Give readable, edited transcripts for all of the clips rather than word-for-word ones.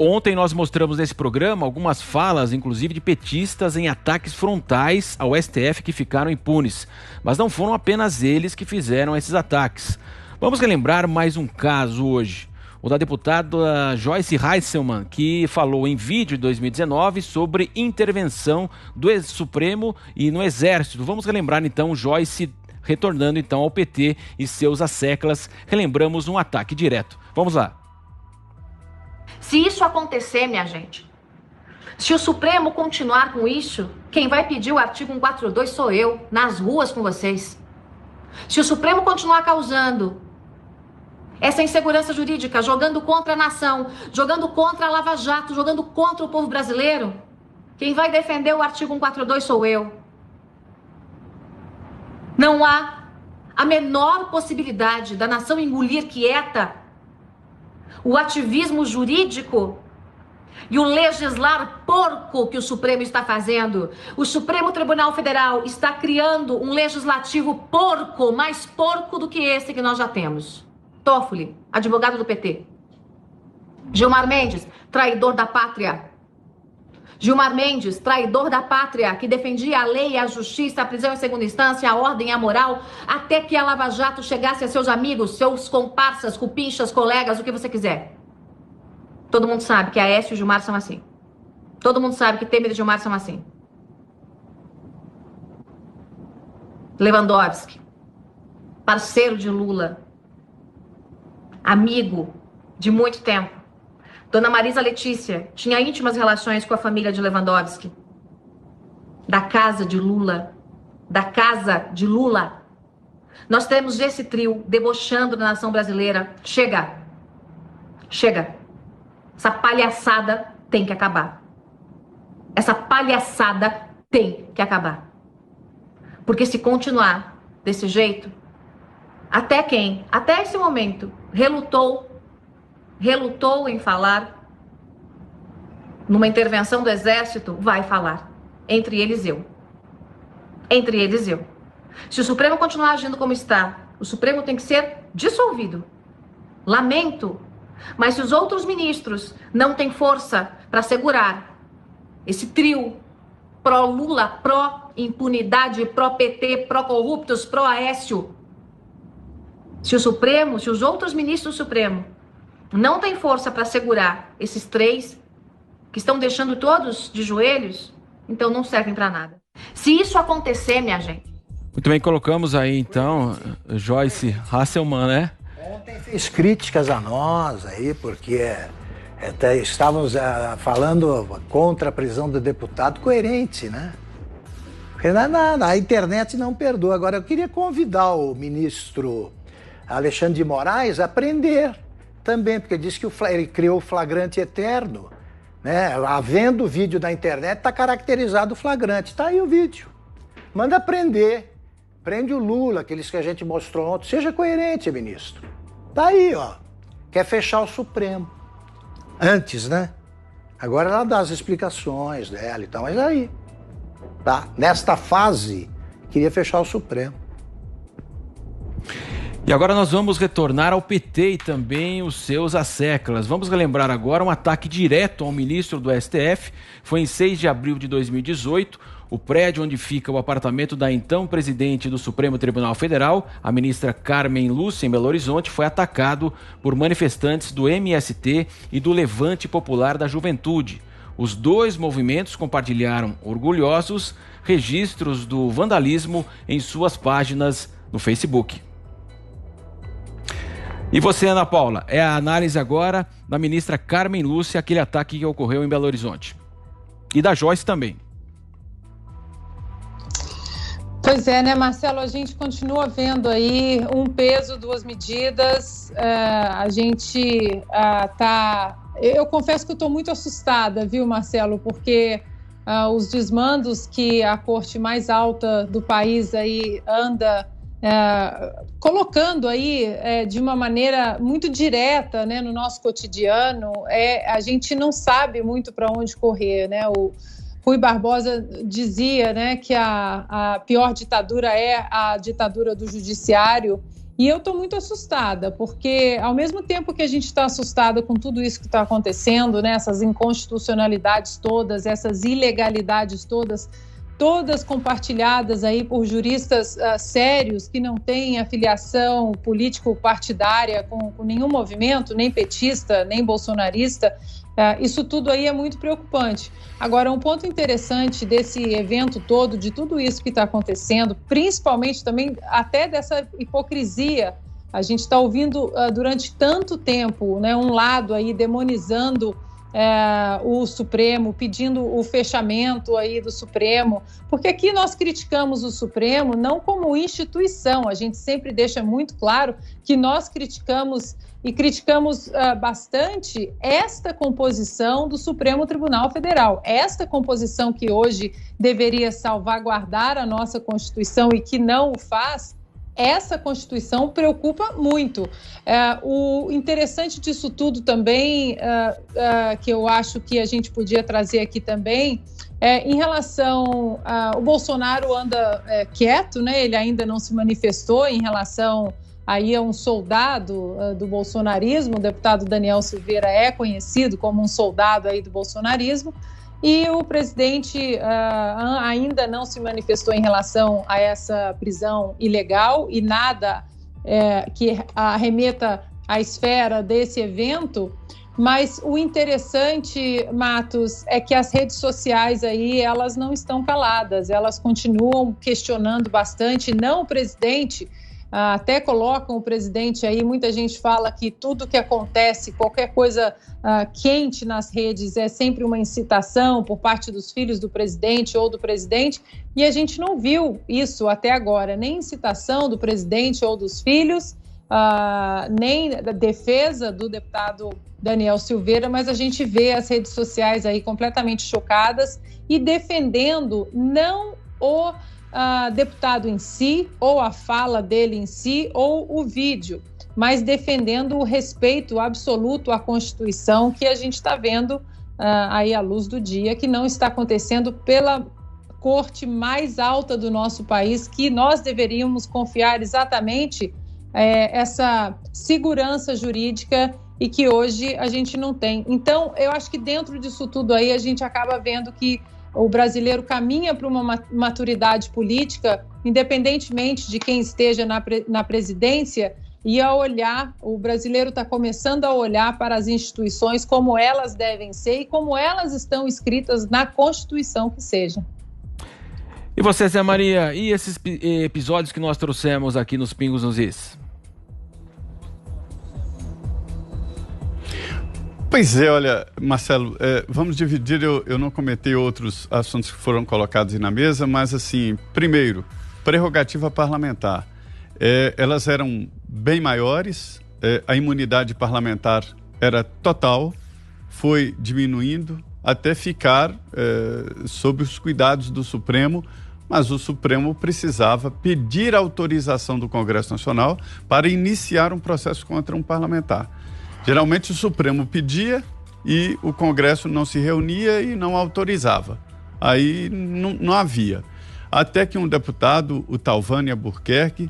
Ontem nós mostramos nesse programa algumas falas, inclusive de petistas em ataques frontais ao STF que ficaram impunes. Mas não foram apenas eles que fizeram esses ataques. Vamos relembrar mais um caso hoje. O da deputada Joyce Hasselmann, que falou em vídeo de 2019 sobre intervenção do Supremo e no Exército. Vamos relembrar então Joyce retornando então ao PT e seus asseclas. Relembramos um ataque direto. Vamos lá. Se isso acontecer, minha gente, se o Supremo continuar com isso, quem vai pedir o artigo 142 sou eu, nas ruas com vocês. Se o Supremo continuar causando essa insegurança jurídica, jogando contra a nação, jogando contra a Lava Jato, jogando contra o povo brasileiro, quem vai defender o artigo 142 sou eu. Não há a menor possibilidade da nação engolir quieta o ativismo jurídico e o legislar porco que o Supremo está fazendo. O Supremo Tribunal Federal está criando um legislativo porco, mais porco do que esse que nós já temos. Toffoli, advogado do PT. Gilmar Mendes, traidor da pátria. Gilmar Mendes, traidor da pátria, que defendia a lei, a justiça, a prisão em segunda instância, a ordem e a moral, até que a Lava Jato chegasse a seus amigos, seus comparsas, cupinchas, colegas, o que você quiser. Todo mundo sabe que a Aécio e o Gilmar são assim. Todo mundo sabe que Temer e Gilmar são assim. Lewandowski, parceiro de Lula, amigo de muito tempo. Dona Marisa Letícia tinha íntimas relações com a família de Lewandowski. Da casa de Lula. Da casa de Lula. Nós temos esse trio debochando da nação brasileira. Chega. Chega. Essa palhaçada tem que acabar. Essa palhaçada tem que acabar. Porque se continuar desse jeito, até esse momento, relutou em falar numa intervenção do Exército, vai falar. Entre eles eu. Se o Supremo continuar agindo como está, o Supremo tem que ser dissolvido. Lamento. Mas se os outros ministros não têm força para segurar esse trio pró-Lula, pró-impunidade, pró-PT, pró-corruptos, pró-Aécio, se os outros ministros do Supremo não tem força para segurar esses três que estão deixando todos de joelhos, então não servem para nada. Se isso acontecer, minha gente... Muito bem, colocamos aí então Joyce Hasselmann, né? Ontem fez críticas a nós aí, porque estávamos falando contra a prisão do deputado, coerente, né? Porque não, a internet não perdoa. Agora, eu queria convidar o ministro Alexandre de Moraes a prender também, porque disse que ele criou o flagrante eterno, né? Havendo vídeo na internet, está caracterizado o flagrante. Está aí o vídeo. Manda prender. Prende o Lula, aqueles que a gente mostrou ontem. Seja coerente, ministro. Está aí, ó. Quer fechar o Supremo. Antes, né? Agora ela dá as explicações dela e tal, mas aí. Tá? Nesta fase, queria fechar o Supremo. E agora nós vamos retornar ao PT e também os seus asseclas. Vamos relembrar agora um ataque direto ao ministro do STF. Foi em 6 de abril de 2018. O prédio onde fica o apartamento da então presidente do Supremo Tribunal Federal, a ministra Carmen Lúcia, em Belo Horizonte, foi atacado por manifestantes do MST e do Levante Popular da Juventude. Os dois movimentos compartilharam orgulhosos registros do vandalismo em suas páginas no Facebook. E você, Ana Paula, é a análise agora da ministra Carmen Lúcia, aquele ataque que ocorreu em Belo Horizonte. E da Joyce também. Pois é, né, Marcelo? A gente continua vendo aí um peso, duas medidas. A gente tá... Eu confesso que eu estou muito assustada, viu, Marcelo? Porque os desmandos que a corte mais alta do país aí anda colocando aí de uma maneira muito direta, né, no nosso cotidiano, a gente não sabe muito para onde correr, né? O Rui Barbosa dizia, né, que a pior ditadura é a ditadura do judiciário, E eu estou muito assustada, porque ao mesmo tempo que a gente está assustada com tudo isso que está acontecendo, né, essas inconstitucionalidades todas, essas ilegalidades todas compartilhadas aí por juristas sérios que não têm afiliação político-partidária com nenhum movimento, nem petista, nem bolsonarista, isso tudo aí é muito preocupante. Agora, um ponto interessante desse evento todo, de tudo isso que está acontecendo, principalmente também até dessa hipocrisia, a gente está ouvindo durante tanto tempo, né, um lado aí demonizando o Supremo, pedindo o fechamento aí do Supremo, porque aqui nós criticamos o Supremo não como instituição, a gente sempre deixa muito claro que nós criticamos bastante esta composição do Supremo Tribunal Federal, esta composição que hoje deveria salvaguardar a nossa Constituição e que não o faz. Essa Constituição preocupa muito. O interessante disso tudo também, que eu acho que a gente podia trazer aqui também, em relação o Bolsonaro anda quieto, né? Ele ainda não se manifestou em relação aí a um soldado do bolsonarismo. O deputado Daniel Silveira é conhecido como um soldado aí do bolsonarismo. E o presidente ainda não se manifestou em relação a essa prisão ilegal e nada que arremeta à esfera desse evento. Mas o interessante, Matos, é que as redes sociais aí, elas não estão caladas, elas continuam questionando bastante, não o presidente. Até colocam o presidente aí, muita gente fala que tudo que acontece, qualquer coisa quente nas redes é sempre uma incitação por parte dos filhos do presidente ou do presidente, e a gente não viu isso até agora, nem incitação do presidente ou dos filhos, nem da defesa do deputado Daniel Silveira, mas a gente vê as redes sociais aí completamente chocadas e defendendo não o deputado em si, ou a fala dele em si, ou o vídeo, mas defendendo o respeito absoluto à Constituição, que a gente está vendo aí à luz do dia, que não está acontecendo pela corte mais alta do nosso país, que nós deveríamos confiar exatamente essa segurança jurídica e que hoje a gente não tem. Então, eu acho que dentro disso tudo aí a gente acaba vendo que o brasileiro caminha para uma maturidade política, independentemente de quem esteja na presidência, e a olhar, o brasileiro está começando a olhar para as instituições como elas devem ser e como elas estão escritas na Constituição que seja. E você, Zé Maria, e esses episódios que nós trouxemos aqui nos Pingos nos Is? Pois é, olha, Marcelo, vamos dividir, eu não comentei outros assuntos que foram colocados aí na mesa, mas assim, primeiro, prerrogativa parlamentar. Elas eram bem maiores, a imunidade parlamentar era total, foi diminuindo até ficar sob os cuidados do Supremo, mas o Supremo precisava pedir autorização do Congresso Nacional para iniciar um processo contra um parlamentar. Geralmente o Supremo pedia e o Congresso não se reunia e não autorizava. Aí não havia. Até que um deputado, o Talvani Albuquerque,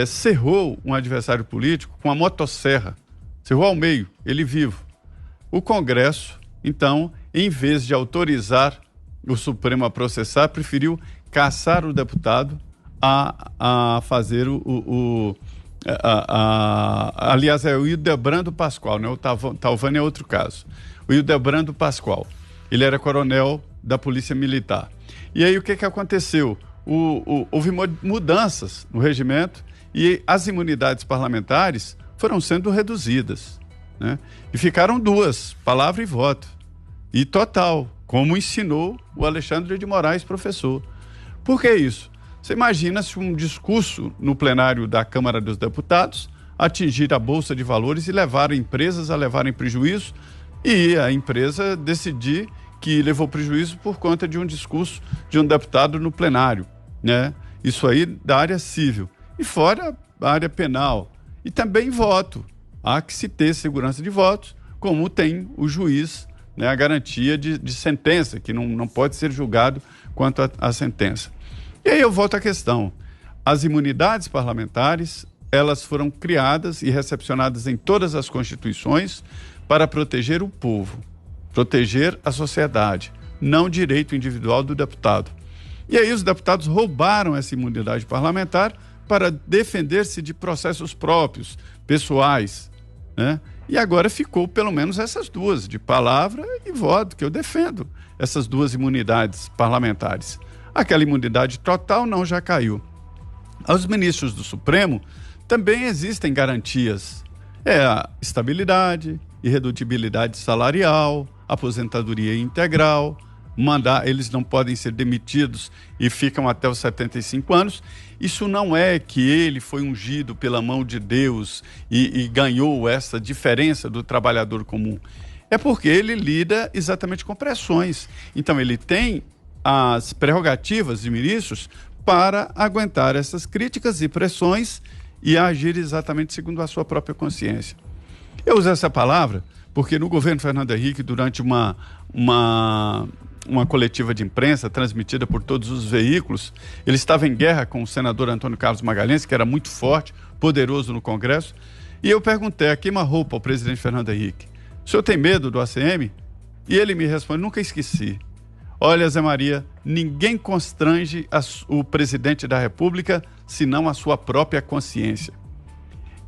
cerrou um adversário político com a motosserra. Cerrou ao meio, ele vivo. O Congresso, então, em vez de autorizar o Supremo a processar, preferiu caçar o deputado a fazer aliás, é o Hildebrando Pascoal, né? O Talvani é outro caso. O Hildebrando Pascoal, ele era coronel da Polícia Militar. E aí o que aconteceu? Houve mudanças no regimento e as imunidades parlamentares foram sendo reduzidas, né? E ficaram duas, palavra e voto. E total, como ensinou o Alexandre de Moraes, professor. Por que isso? Você imagina se um discurso no plenário da Câmara dos Deputados atingir a Bolsa de Valores e levar empresas a levarem prejuízo e a empresa decidir que levou prejuízo por conta de um discurso de um deputado no plenário, né? Isso aí da área civil. E fora a área penal. E também voto. Há que se ter segurança de votos, como tem o juiz, né? A garantia de sentença, que não pode ser julgado quanto à sentença. E aí eu volto à questão. As imunidades parlamentares elas foram criadas e recepcionadas em todas as constituições para proteger o povo, proteger a sociedade, não o direito individual do deputado. E aí os deputados roubaram essa imunidade parlamentar para defender-se de processos próprios, pessoais, né? E agora ficou pelo menos essas duas, de palavra e voto, que eu defendo, essas duas imunidades parlamentares. Aquela imunidade total não, já caiu. Aos ministros do Supremo também existem garantias. A estabilidade, irredutibilidade salarial, aposentadoria integral, eles não podem ser demitidos e ficam até os 75 anos. Isso não é que ele foi ungido pela mão de Deus e ganhou essa diferença do trabalhador comum. É porque ele lida exatamente com pressões. Então ele tem as prerrogativas de ministros para aguentar essas críticas e pressões e agir exatamente segundo a sua própria consciência. Eu uso essa palavra porque no governo Fernando Henrique, durante uma coletiva de imprensa transmitida por todos os veículos, ele estava em guerra com o senador Antônio Carlos Magalhães, que era muito forte, poderoso no Congresso, e eu perguntei a queima-roupa ao presidente Fernando Henrique: o senhor tem medo do ACM? E ele me responde: nunca esqueci. Olha, Zé Maria, ninguém constrange o presidente da República senão a sua própria consciência.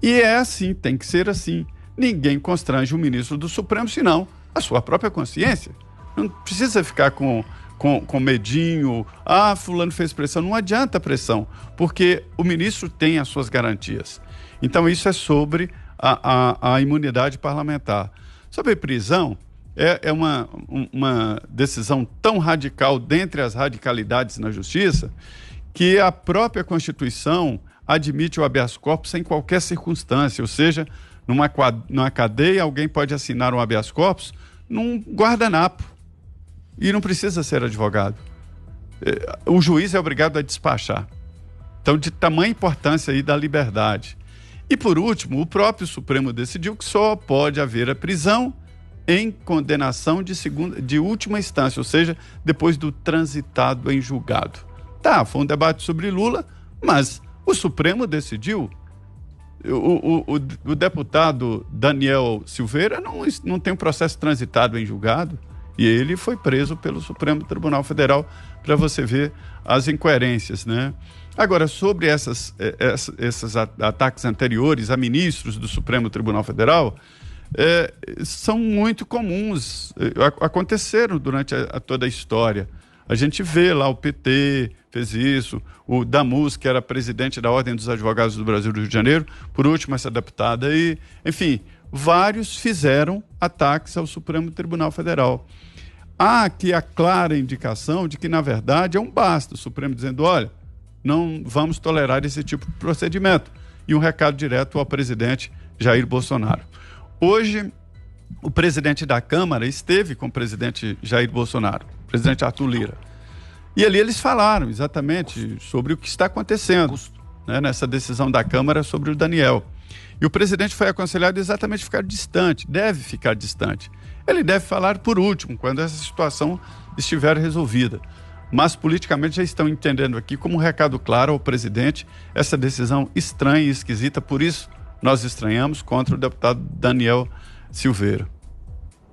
E é assim, tem que ser assim. Ninguém constrange o ministro do Supremo senão a sua própria consciência. Não precisa ficar com medinho. Fulano fez pressão. Não adianta pressão, porque o ministro tem as suas garantias. Então isso é sobre a imunidade parlamentar. Sobre prisão, é uma decisão tão radical dentre as radicalidades na justiça que a própria Constituição admite o habeas corpus em qualquer circunstância, ou seja, numa cadeia alguém pode assinar um habeas corpus num guardanapo e não precisa ser advogado. O juiz é obrigado a despachar. Então, de tamanha importância aí da liberdade. E por último, o próprio Supremo decidiu que só pode haver a prisão em condenação de última instância, ou seja, depois do transitado em julgado. Foi um debate sobre Lula, mas o Supremo decidiu. O deputado Daniel Silveira não tem um processo transitado em julgado e ele foi preso pelo Supremo Tribunal Federal, para você ver as incoerências, né? Agora, sobre esses ataques anteriores a ministros do Supremo Tribunal Federal, são muito comuns, aconteceram durante toda a história. A gente vê lá o PT fez isso, o Damus, que era presidente da Ordem dos Advogados do Brasil do Rio de Janeiro, por último essa deputada aí, enfim, vários fizeram ataques ao Supremo Tribunal Federal. Há aqui a clara indicação de que, na verdade, é um basta o Supremo dizendo: olha, não vamos tolerar esse tipo de procedimento. E um recado direto ao presidente Jair Bolsonaro. Hoje, o presidente da Câmara esteve com o presidente Jair Bolsonaro, o presidente Arthur Lira. E ali eles falaram exatamente sobre o que está acontecendo, né, nessa decisão da Câmara sobre o Daniel. E o presidente foi aconselhado exatamente a ficar distante, deve ficar distante. Ele deve falar por último, quando essa situação estiver resolvida. Mas politicamente já estão entendendo aqui como um recado claro ao presidente essa decisão estranha e esquisita, por isso nós estranhamos contra o deputado Daniel Silveira.